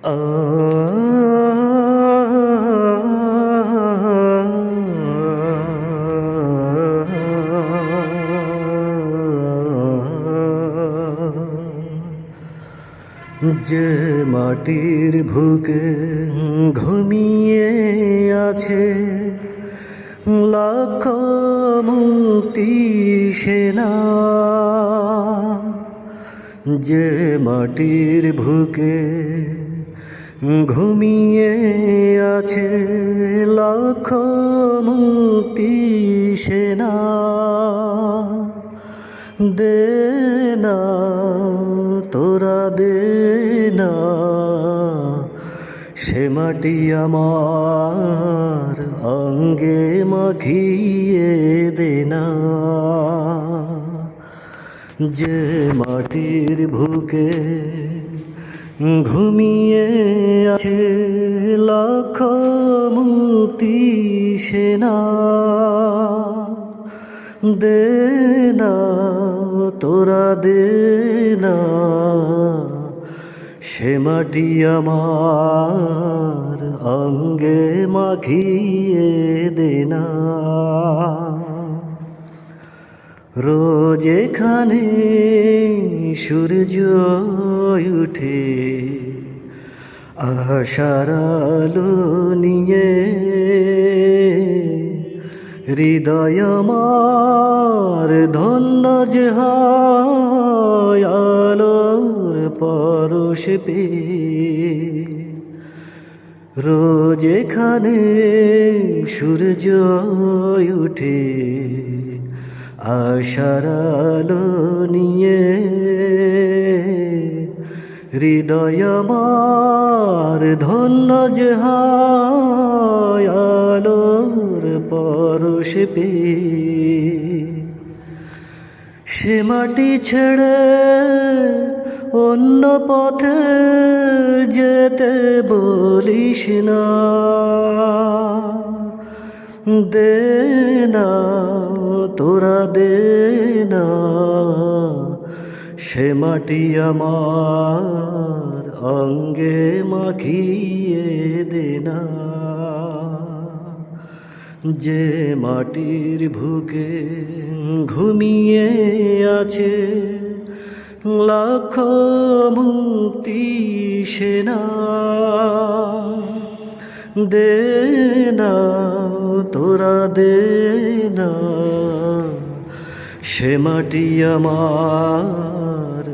যে মাটির বুকে ঘুমিয়ে আছে লাখ মুক্তি সেনা, যে মাটির বুকে ঘুমিয়ে আছে লাখ মুক্তি সেনা, দে না তোরা দে না সে মাটি আমার অঙ্গে মাখিয়ে দে না। যে মাটির বুকে ঘুমিয়ে আছে লাখ মুক্তি সেনা, দে না তোরা দে না সে মাটি আমার অঙ্গে মাখিয়ে দে না। রোজ এখানে সূর্য উঠে আশার আলো নিয়ে, হৃদয় আমার ধন্য যে হয় আলোর পরশ পেয়ে। রোজ এখানে সূর্য উঠে আশার আলো নিয়ে, হৃদয় আমার ধন্য যে হয় আলোর পরশ পেয়ে। সে মাটি ছেড়ে অন্য পথে যেতে বলিস না, দে না তোরা দে না সে মাটি আমার অঙ্গে মাখিয়ে দে না। যে মাটির বুকে ঘুমিয়ে আছে লাখ মুক্তি সেনা, দে না তোরা দে না সে মাটি আমার